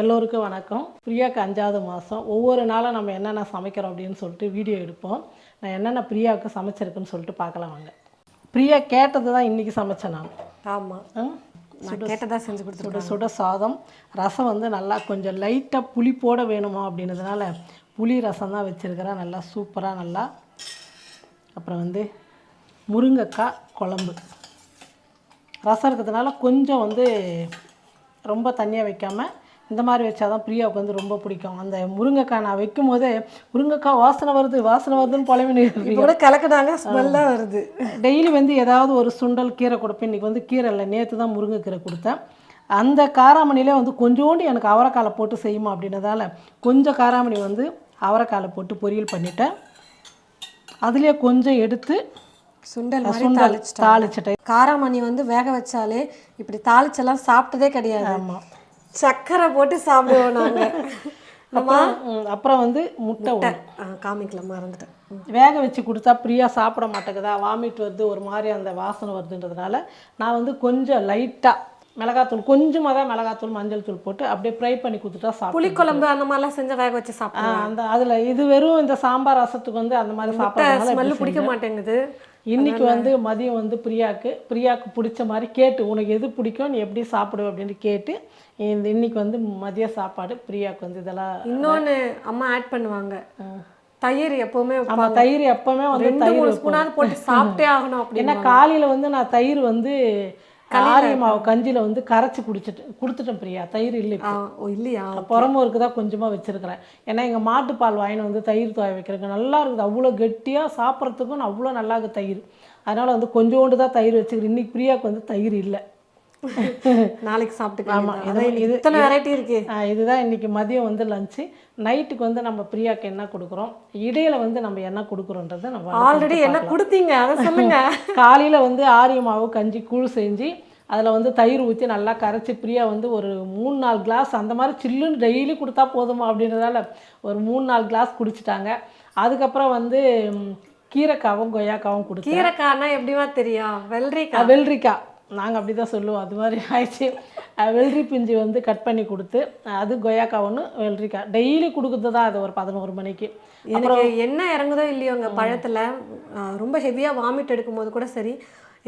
எல்லோருக்கும் வணக்கம். பிரியாவுக்கு 5வது மாதம். ஒவ்வொரு நாளும் நம்ம என்னென்ன சமைக்கிறோம் அப்படின்னு சொல்லிட்டு வீடியோ எடுப்போம். நான் என்னென்ன பிரியாவுக்கு சமைச்சிருக்குன்னு சொல்லிட்டு பார்க்கலாம் வாங்க. பிரியா கேட்டது தான் இன்றைக்கி சமைச்சேன் நான். ஆமாம், கேட்டதாக செஞ்சு கொடுத்துருக்கேன். சுட சாதம், ரசம் வந்து நல்லா கொஞ்சம் லைட்டாக புளிப்போடு வேணுமா அப்படின்றதுனால புளி ரசம் தான் வச்சுருக்கிறேன். நல்லா சூப்பராக நல்லா. அப்புறம் வந்து முருங்கைக்காய் குழம்பு. ரசம் இருக்கிறதுனால கொஞ்சம் வந்து ரொம்ப தண்ணியாக வைக்காமல் இந்த மாதிரி வச்சா தான் பிரியாவுக்கு வந்து ரொம்ப பிடிக்கும். அந்த முருங்கைக்காய் நான் வைக்கும் போதே முருங்கைக்காய் வாசனை வருதுன்னு புலம்பினு கூட கலக்குனாங்க, ஸ்மெல்லாக வருது. டெய்லி வந்து ஏதாவது ஒரு சுண்டல் கீரை கொடுப்பேன். இன்றைக்கி வந்து கீரை இல்லை, நேற்று தான் முருங்கைக்கீரை கொடுத்தேன். அந்த காராமணிலே வந்து கொஞ்சோண்டு எனக்கு அவரைக்காலை போட்டு செய்யுமா அப்படின்றதால கொஞ்சம் காராமணி வந்து அவரைக்காலை போட்டு பொரியல் பண்ணிட்டேன். அதுலேயே கொஞ்சம் எடுத்து சுண்டல் தாளிச்சிட்டேன். காராமணி வந்து வேக வச்சாலே இப்படி தாளிச்செல்லாம் சாப்பிட்டதே கிடையாது. ஆமாம், சக்கரை போட்டு சாப்பிடுவோம் நாங்கள். அப்புறம் வந்து முட்டை காமிக்கலாம், மறந்துட்டேன். வேக வச்சு கொடுத்தா பிரியா சாப்பிட மாட்டேங்குதா, வாமிட் வருது, ஒரு மாதிரி அந்த வாசனை வருதுன்றதுனால நான் வந்து கொஞ்சம் லைட்டாக மிளகாத்தூள், கொஞ்சமாக தான் மிளகாத்தூள் மஞ்சள் தூள் போட்டு அப்படியே ஃப்ரை பண்ணி கொடுத்துட்டா சாப்பிட்டு. புளிக்குழம்பு அந்த மாதிரிலாம் செஞ்சு வேக வச்சு சாப்பிடுவோம். அந்த அதில் இது வெறும் இந்த சாம்பார் ரசத்துக்கு வந்து அந்த மாதிரி சாப்பிட்றதுனால பிடிக்க மாட்டேங்குது. இன்றைக்கி வந்து மதியம் வந்து பிரியாவுக்கு பிடிச்ச மாதிரி கேட்டு, உனக்கு எது பிடிக்கும், நீ எப்படி சாப்பிடுவ அப்படின்னு கேட்டு இன்னைக்கு வந்து மதிய சாப்பாடு பிரியாவுக்கு வந்து இதெல்லாம். இன்னொன்று அம்மா ஆட் பண்ணுவாங்க, தயிர் எப்போவுமே. தயிர் எப்போவுமே வந்து 2-3 ஸ்பூனாவது போட்டு சாப்பிட்டே ஆகணும் அப்படின்னு. ஏன்னா காலையில் வந்து நான் தயிர் வந்து ஆரிய மாவு கஞ்சியில் வந்து கரைச்சி கொடுத்துட்டேன் பிரியா. தயிர் இல்லை இல்லையா, புறமோருக்கு தான் கொஞ்சமாக வச்சுருக்கிறேன். ஏன்னா எங்கள் மாட்டுப்பால் வாங்கின்னு வந்து தயிர் துவைய வைக்கிறதுக்கு நல்லா இருக்குது, அவ்வளோ கெட்டியாக சாப்பிட்றதுக்கும் அவ்வளோ நல்லா இருக்குது தயிர். அதனால் வந்து கொஞ்சோண்டு தான் தயிர் வச்சுக்கிறேன். இன்றைக்கி பிரியாவுக்கு வந்து தயிர் இல்லை, நாளைக்கு சாப்பிட்டுக்கலாம். ஆமாம், இத்தனை வெரைட்டி இருக்கு. இதுதான் இன்றைக்கி மதியம் வந்து லஞ்சு. நைட்டுக்கு வந்து நம்ம பிரியாவுக்கு என்ன கொடுக்குறோம், இடையில வந்து நம்ம என்ன கொடுக்குறோன்றதை நம்ம ஆல்ரெடி என்ன கொடுத்தீங்க அதை சொல்லுங்க. காலையில் வந்து ஆரிய மாவு கஞ்சி கூழ் செஞ்சு அதில் வந்து தயிர் ஊற்றி நல்லா கரைச்சி பிரியா வந்து ஒரு 3-4 கிளாஸ் அந்த மாதிரி சில்லுன்னு டெய்லி கொடுத்தா போதுமா அப்படின்றதால ஒரு 3-4 கிளாஸ் குடிச்சிட்டாங்க. அதுக்கப்புறம் வந்து கீரைக்காவும் கொய்யாக்காவும் கொடுத்து. கீரைக்காய்னா எப்படிமா தெரியும், வெள்ளரிக்காய் நாங்கள் அப்படி தான் சொல்லுவோம், அது மாதிரி ஆயிடுச்சு. வெள்ளரி பிஞ்சு வந்து கட் பண்ணி கொடுத்து, அது கொய்யாக்காய் ஒன்று வெள்ளரிக்காய் டெய்லி கொடுக்குறது தான். அது ஒரு 11 மணிக்கு. எனக்கு என்ன இறங்குதோ இல்லையோ உங்கள் பழத்தில் ரொம்ப ஹெவியாக வாமிட் எடுக்கும் போது கூட சரி,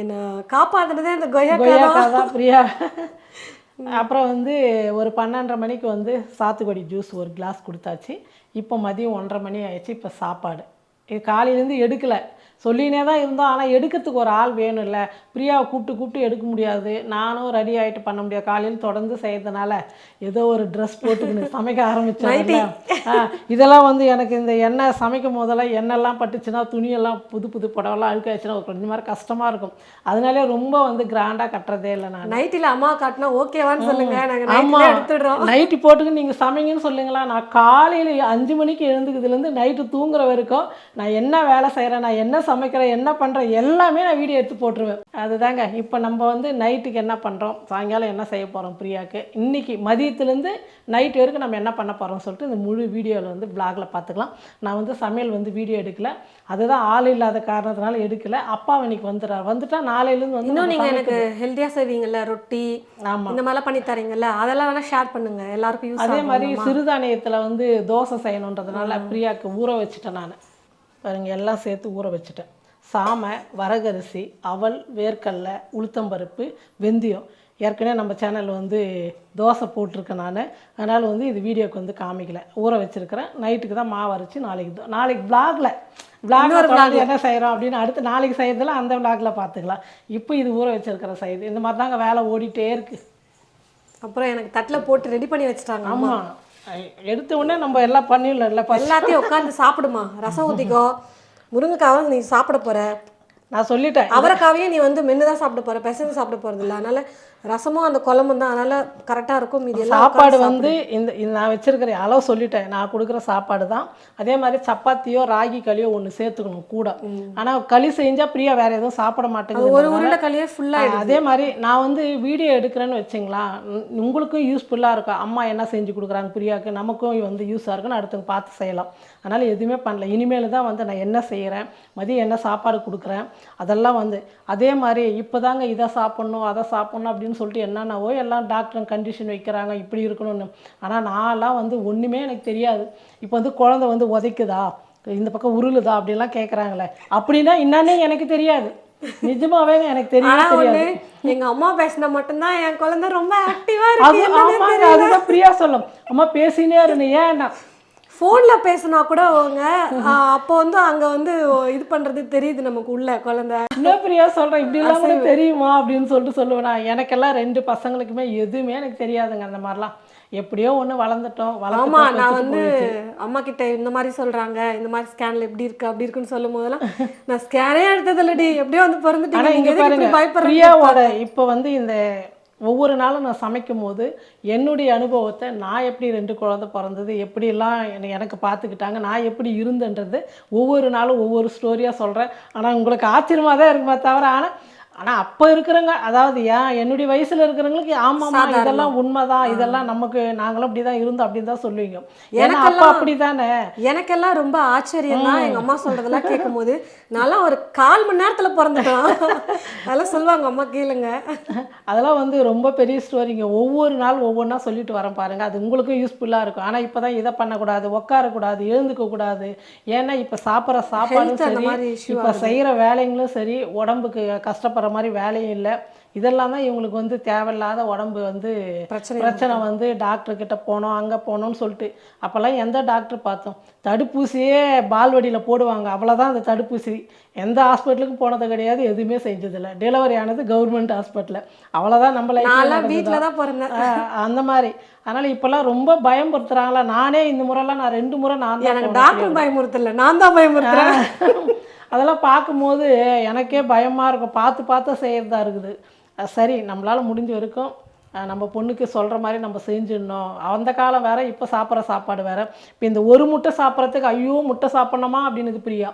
என்னை காப்பாற்றுனதே இந்த கொய்யாக்காய் தான் பிரியா. அப்புறம் வந்து ஒரு 12:30 மணிக்கு வந்து சாத்துக்குடி ஜூஸ் ஒரு கிளாஸ் கொடுத்தாச்சு. இப்போ மதியம் 1:30 மணி ஆயிடுச்சு. இப்போ சாப்பாடு இது காலையிலேருந்து எடுக்கலை, சொல்லினே தான் இருந்தோம். ஆனால் எடுக்கிறதுக்கு ஒரு ஆள் வேணும் இல்லை, பிரியாவை கூப்பிட்டு எடுக்க முடியாது, நானும் ரெடி ஆகிட்டு பண்ண முடியாது. காலையில் தொடர்ந்து செய்கிறதுனால ஏதோ ஒரு ட்ரெஸ் போட்டுக்கின்னு சமைக்க ஆரம்பித்தேன். இதெல்லாம் வந்து எனக்கு இந்த எண்ணெய் சமைக்கும் போதெல்லாம் எண்ணெய்லாம் பட்டுச்சுன்னா, துணியெல்லாம் புது புடவெல்லாம் அழுக்காச்சுன்னா ஒரு கொஞ்சம் மாதிரி கஷ்டமாக இருக்கும். அதனாலே ரொம்ப வந்து கிராண்டாக கட்டுறதே இல்லை. நான் நைட்டில் அம்மா காட்டினா ஓகேவான்னு சொல்லுங்க, நாங்கள் எடுத்துடுறோம். நைட்டு போட்டுக்கு நீங்கள் சமைங்கன்னு சொல்லுங்களா. நான் காலையில் 5 மணிக்கு எழுந்துக்கிறதுலேருந்து நைட்டு தூங்குற வரைக்கும் நான் என்ன வேலை செய்கிறேன், நான் என்ன சமைக்கிறேன், என்ன பண்ணுறேன் எல்லாமே நான் வீடியோ எடுத்து போட்டுருவேன். அதுதாங்க. இப்போ நம்ம வந்து நைட்டுக்கு என்ன பண்ணுறோம், சாயங்காலம் என்ன செய்ய போகிறோம் பிரியாவுக்கு, இன்றைக்கி மதியத்துலேருந்து நைட்டு வரைக்கும் நம்ம என்ன பண்ண போகிறோம்னு சொல்லிட்டு இந்த முழு வீடியோவில் வந்து பிளாகில் பார்த்துக்கலாம். நான் வந்து சமையல் வந்து வீடியோ எடுக்கலை, அதுதான் ஆள் இல்லாத காரணத்தினால எடுக்கலை. அப்பா இன்னைக்கு வந்துட்டா நாளையிலேருந்து வந்து. இன்னும் நீங்கள் எனக்கு ஹெல்த்தியாக செய்வீங்கள்ல, ரொட்டி ஆமாம் இந்த மாதிரிலாம் பண்ணி தரீங்கல்ல, அதெல்லாம் வேணால் ஷேர் பண்ணுங்கள் எல்லாருக்கும் யூஸ். அதே மாதிரி சிறுதானியத்தில் வந்து தோசை செய்யணுன்றதுனால பிரியாவுக்கு ஊற வச்சுட்டேன். நான் பாருங்க எல்லாம் சேர்த்து ஊற வச்சுட்டேன். சாமை, வரகரிசி, அவல், வேர்க்கடலை, உளுத்தம்பருப்பு, வெந்தயம். ஏற்கனவே நம்ம சேனலில் வந்து தோசை போட்டிருக்கேன் நான், அதனால் வந்து இது வீடியோக்கு வந்து காமிக்கலை, ஊற வச்சுருக்கிறேன். நைட்டுக்கு தான் மாவு அரைச்சி நாளைக்கு விளாகில் என்ன செய்கிறோம் அப்படின்னு அடுத்து நாளைக்கு செய்கிறதுல அந்த விளாகில் பார்த்துக்கலாம். இப்போ இது ஊற வச்சுருக்கிற செய்யுது. இந்த மாதிரி தாங்க வேலை ஓடிட்டே இருக்குது. அப்புறம் எனக்கு தட்டில் போட்டு ரெடி பண்ணி வச்சுட்டாங்க. ஆமாம், எடுத்த உடனே நம்ம எல்லாம் பண்ணிடலாம் இல்லை, எல்லாத்தையும் உட்காந்து சாப்பிடுமா, ரசம் ஊற்றிக்கோ, முருங்கைக்காவை நீ சாப்பிட போகிற, நான் சொல்லிட்டேன். அவரைக்காவையே நீ வந்து மென்று தான் சாப்பிட போகிற, பிசைஞ்சு சாப்பிட போகிறது இல்லை. அதனால் ரசமும் அந்த குழம்பும் தான், அதனால் கரெக்டாக இருக்கும். இது சாப்பாடு வந்து இந்த நான் வச்சுருக்கிற அளவு சொல்லிட்டேன். நான் கொடுக்குற சாப்பாடு தான். அதே மாதிரி சப்பாத்தியோ ராகி களியோ ஒன்று சேர்த்துக்கணும் கூட. ஆனால் களி செஞ்சால் பிரியா வேறு எதுவும் சாப்பிட மாட்டேங்குது, ஒரு உருண்டை களியே ஃபுல்லாக. அதே மாதிரி நான் வந்து வீடியோ எடுக்கிறேன்னு வச்சிங்களா, உங்களுக்கும் யூஸ்ஃபுல்லாக இருக்கும். அம்மா என்ன செஞ்சு கொடுக்குறாங்க பிரியாவுக்கு, நமக்கும் வந்து யூஸாக இருக்குன்னு அடுத்தவங்க பார்த்து செய்யலாம். அதனால் எதுவுமே பண்ணல. இனிமேல் தான் வந்து நான் என்ன செய்கிறேன், மதியம் என்ன சாப்பாடு கொடுக்குறேன், அதெல்லாம் வந்து அதே மாதிரி இப்போ தாங்க இதை சாப்பிட்ணும் அதை சாப்பிட்ணும் அப்படின்னு இருக்குன்னு சொல்லிட்டு என்னென்னவோ எல்லாம் டாக்டர் கண்டிஷன் வைக்கிறாங்க இப்படி இருக்கணும்னு. ஆனால் நான்லாம் வந்து ஒன்றுமே எனக்கு தெரியாது. இப்போ வந்து குழந்தை வந்து உதைக்குதா, இந்த பக்கம் உருளுதா அப்படிலாம் கேட்குறாங்களே, அப்படின்னா என்னன்னே எனக்கு தெரியாது. நிஜமாவே எனக்கு தெரியவே தெரியாது. எங்க அம்மா பேசினா மட்டும்தான் என் குழந்தை ரொம்ப ஆக்டிவா அது இருக்கு. ஆமாங்க, அதுதான் பிரியா சொல்லும். அம்மா பேசினே இருந்தேன். ஏன்னா ஃபோன்ல பேசினா கூட அவங்க அப்போ வந்து அங்க வந்து இது பண்றது தெரியுது நமக்கு உள்ள குழந்தை. இன்னும் பிரியா சொல்கிறேன், இப்படிலாம் கூட தெரியுமா அப்படின்னு சொல்லிட்டு சொல்லுவேன். நான் எனக்கெல்லாம் 2 பசங்களுக்குமே எதுவுமே எனக்கு தெரியாதுங்க அந்த மாதிரிலாம். எப்படியோ ஒன்று வளர்ந்துட்டோம். ஆமா, நான் வந்து அம்மா கிட்ட இந்த மாதிரி சொல்றாங்க, இந்த மாதிரி ஸ்கேன்ல எப்படி இருக்கு அப்படி இருக்குன்னு சொல்லும் போதெல்லாம் நான் ஸ்கேனே எடுத்தது இல்லடி, எப்படியோ வந்து பிறந்துட்டீங்க, ஆனால் நீங்க இங்கே எதுக்கு பாருங்க, இப்படி பயப்படுறீங்க? பிரியாவோட இப்போ வந்து இந்த ஒவ்வொரு நாளும் நான் சமைக்கும் போது என்னுடைய அனுபவத்தை, நான் எப்படி 2 குழந்தை பிறந்தது, எப்படிலாம் எனக்கு பார்த்துக்கிட்டாங்க, நான் எப்படி இருந்தேன்றது ஒவ்வொரு நாளும் ஒவ்வொரு ஸ்டோரியாக சொல்கிறேன். ஆனால் உங்களுக்கு ஆச்சரியமாக தான் இருக்குமே தவிர, ஆனால் அப்போ இருக்கிறவங்க, அதாவது என்னுடைய வயசில் இருக்கிறவங்களுக்கு ஆமாம்மா இதெல்லாம் உண்மைதான், இதெல்லாம் நமக்கு நாங்களும் அப்படி தான் இருந்தோம் அப்படின்னு தான் சொல்லுவீங்க. ஏன்னா அப்போ அப்படி தானே. எனக்கெல்லாம் ரொம்ப ஆச்சரியம் தான் எங்க அம்மா சொல்றதெல்லாம் கேட்கும் போது. நான்லாம் ஒரு 1/4 மணி நேரத்துல பிறந்துட்டோம் அதெல்லாம் சொல்லுவாங்க அம்மா கேளுங்க. அதெல்லாம் வந்து ரொம்ப பெரிய ஸ்டோரிங்க. ஒவ்வொரு நாள் ஒவ்வொன்றா சொல்லிட்டு வரேன் பாருங்கள், அது உங்களுக்கும் யூஸ்ஃபுல்லாக இருக்கும். ஆனால் இப்போ தான் இதை பண்ணக்கூடாது, உட்காரக்கூடாது, எழுந்துக்கக்கூடாது. ஏன்னா இப்போ சாப்பிட்ற சாப்பாடும் சரி, இப்போ செய்கிற வேலைங்களும் சரி, உடம்புக்கு கஷ்டப்படுற மாதிரி வேலையும் இல்லை. இதெல்லாம் தான் இவங்களுக்கு வந்து தேவையில்லாத உடம்பு வந்து பிரச்சனை வந்து டாக்டர்கிட்ட போனோம், அங்கே போனோம்னு சொல்லிட்டு. அப்போல்லாம் எந்த டாக்டர் பார்த்தோம், தடுப்பூசியே பால்வடியில் போடுவாங்க, அவ்வளோதான் அந்த தடுப்பூசி. எந்த ஹாஸ்பிட்டலுக்கும் போனது கிடையாது, எதுவுமே செஞ்சதில்லை. டெலிவரி ஆனது கவர்மெண்ட் ஹாஸ்பிட்டலில், அவ்வளோதான். நம்ம வீட்டில் தான் பிறந்தேன் அந்த மாதிரி. அதனால் இப்போல்லாம் ரொம்ப பயமுறுத்துறாங்களா. நானே இந்த முறைலாம் நான் 2 முறை நான் தான் டாக்டர் பயமுறுத்தல, நான் தான் பயமுறுத்துறேன். அதெல்லாம் பார்க்கும்போது எனக்கே பயமாக இருக்கும். பார்த்து செய்கிறதா இருக்குது. சரி, நம்மளால் முடிஞ்ச வரைக்கும் நம்ம பொண்ணுக்கு சொல்கிற மாதிரி நம்ம செஞ்சிடணும். அந்த காலம் வேறு, இப்போ சாப்பிட்ற சாப்பாடு வேறு. இப்போ இந்த ஒரு முட்டை சாப்பிட்றதுக்கு ஐயோ முட்டை சாப்பிட்ணுமா அப்படின்னு பிரியா.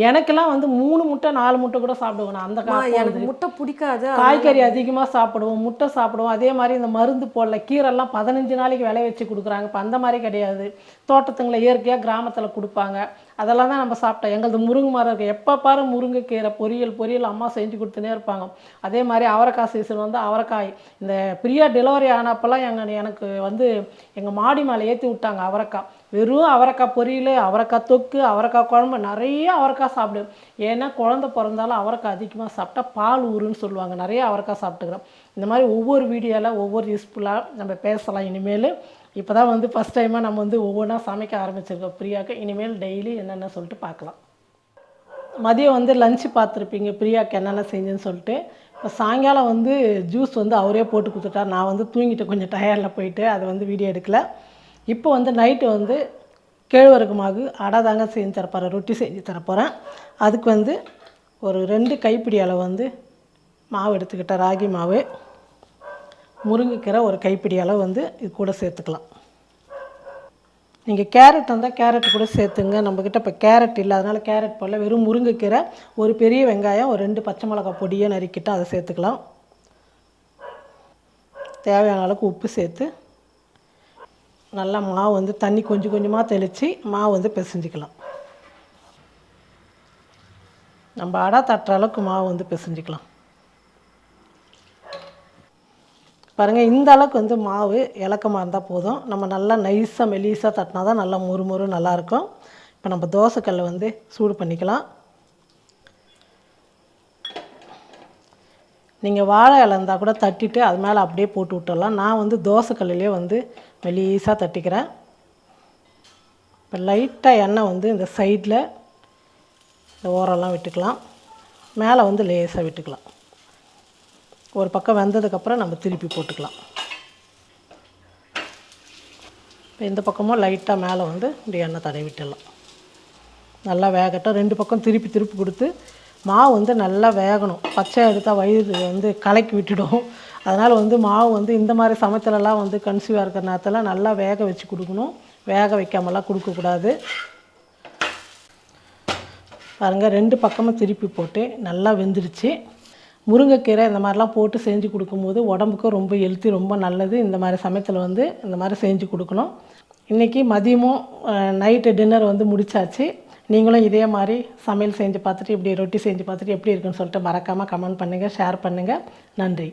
எனக்கெல்லாம் வந்து 3 முட்டை 4 முட்டை கூட சாப்பிடுவேன் நான். அந்த காலம் எனக்கு முட்டை பிடிக்காது, காய்கறி அதிகமாக சாப்பிடுவோம், முட்டை சாப்பிடுவோம். அதே மாதிரி இந்த மருந்து போடல கீரைலாம் 15 நாளைக்கு விளைய வச்சு கொடுக்குறாங்க. இப்போ அந்த மாதிரி கிடையாது. தோட்டத்துங்களை இயற்கையாக கிராமத்தில் கொடுப்பாங்க. அதெல்லாம் தான் நம்ம சாப்பிட்டோம். எங்களது முருங்கை மரம் இருக்குது, எப்போ பாரு முருங்கைக்கீரை பொரியல் அம்மா செஞ்சு கொடுத்துனே இருப்பாங்க. அதே மாதிரி அவரைக்காய் சீசன் வந்து அவரைக்காய். இந்த பிரியா டெலிவரி ஆனப்பெல்லாம் எனக்கு வந்து எங்கள் மாடி மேலே ஏற்றி விட்டாங்க அவரைக்காய். வெறும் அவரைக்காய் பொரியல், அவரைக்காய் தொக்கு, அவரைக்காய் குழம்பு, நிறைய அவரைக்காய் சாப்பிடு. ஏன்னா குழந்தை பிறந்தாலும் அவரைக்காய் அதிகமாக சாப்பிட்டா பால் ஊருன்னு சொல்லுவாங்க. நிறைய அவரைக்காய் சாப்பிட்டுக்கிறோம். இந்த மாதிரி ஒவ்வொரு வீடியோவில் ஒவ்வொரு யூஸ்ஃபுல்லாக நம்ம பேசலாம் இனிமேல். இப்போ தான் வந்து ஃபஸ்ட் டைமாக நம்ம வந்து ஒவ்வொன்றா சமைக்க ஆரம்பிச்சிருக்கோம் பிரியாவுக்கு. இனிமேல் டெய்லி என்னென்ன சொல்லிட்டு பார்க்கலாம். மதியம் வந்து லஞ்சு பார்த்துருப்பீங்க பிரியாவுக்கு என்னென்ன செஞ்சுன்னு சொல்லிட்டு. இப்போ சாயங்காலம் வந்து ஜூஸ் வந்து அவரே போட்டு கொடுத்துட்டார். நான் வந்து தூங்கிட்டு கொஞ்சம் டயர்டில் போயிட்டு அது வந்து வீடியோ எடுக்கலை. இப்போ வந்து நைட்டு வந்து கேழ்வரகு மாவு அடை தாங்க செஞ்சு தரப்போகிறேன், ரொட்டி செஞ்சு தரப்போகிறேன். அதுக்கு வந்து ஒரு 2 கைப்பிடி அளவு வந்து மாவு எடுத்துக்கிட்டேன், ராகி மாவு. முருங்கைக்கீரை ஒரு கைப்பிடி அளவு வந்து இது கூட சேர்த்துக்கலாம். நீங்கள் கேரட் இருந்தால் கேரட் கூட சேர்த்துங்க. நம்மக்கிட்ட இப்போ கேரட் இல்லை, அதனால் கேரட் போடல. வெறும் முருங்கைக்கீரை, ஒரு பெரிய வெங்காயம், ஒரு 2 பச்சை மிளகாய் பொடியை நறுக்கிட்டு அதை சேர்த்துக்கலாம். தேவையான அளவுக்கு உப்பு சேர்த்து நல்லா மாவு வந்து தண்ணி கொஞ்சம் கொஞ்சமாக தெளித்து மாவு வந்து பிசைஞ்சிக்கலாம். நம்ம அடை தட்டுற அளவுக்கு மாவு வந்து பிசைஞ்சிக்கலாம். பாருங்கள், இந்த அளவுக்கு வந்து மாவு இலக்கமாக இருந்தால் போதும். நம்ம நல்லா நைஸாக மெலிசாக தட்டினா தான் நல்லா மொறு நல்லாயிருக்கும். இப்போ நம்ம தோசைக்கல்லை வந்து சூடு பண்ணிக்கலாம். நீங்கள் வாழை இலை இருந்தால் கூட தட்டிட்டு அது மேலே அப்படியே போட்டு விட்டுடலாம். நான் வந்து தோசைக்கல்லையே வந்து மெலிசாக தட்டிக்கிறேன். இப்போ லைட்டாக எண்ணெய் வந்து இந்த சைடில் இந்த ஓரெல்லாம் விட்டுக்கலாம், மேலே வந்து லேசாக விட்டுக்கலாம். ஒரு பக்கம் வெந்ததுக்கப்புறம் நம்ம திருப்பி போட்டுக்கலாம். இப்போ இந்த பக்கமும் லைட்டாக மேலே வந்து இப்படி எண்ணெய் தடவி விட்டுடலாம். நல்லா வேகட்டும். 2 பக்கம் திருப்பி கொடுத்து மாவு வந்து நல்லா வேகணும். பச்சை எடுத்தால் வயிறு வந்து கலக்கி விட்டுடும். அதனால் வந்து மாவு வந்து இந்த மாதிரி சமையலெல்லாம் வந்து கன்சீவாக இருக்கிற நேரத்தில் நல்லா வேக வச்சு கொடுக்கணும். வேக வைக்காமலாம் கொடுக்கக்கூடாது. பாருங்கள், 2 பக்கமும் திருப்பி போட்டு நல்லா வெந்துடுச்சு. முருங்கைக்கீரை இந்த மாதிரிலாம் போட்டு செஞ்சு கொடுக்கும்போது உடம்புக்கும் ரொம்ப ஹெல்த்தி, ரொம்ப நல்லது. இந்த மாதிரி சமயத்தில் வந்து இந்த மாதிரி செஞ்சு கொடுக்கணும். இன்றைக்கி மதியமும் நைட்டு டின்னர் வந்து முடிச்சாச்சு. நீங்களும் இதே மாதிரி சமையல் செஞ்சு பார்த்துட்டு, இப்படி ரொட்டி செஞ்சு பார்த்துட்டு எப்படி இருக்குன்னு சொல்லிட்டு மறக்காமல் கமெண்ட் பண்ணுங்கள், ஷேர் பண்ணுங்கள். நன்றி.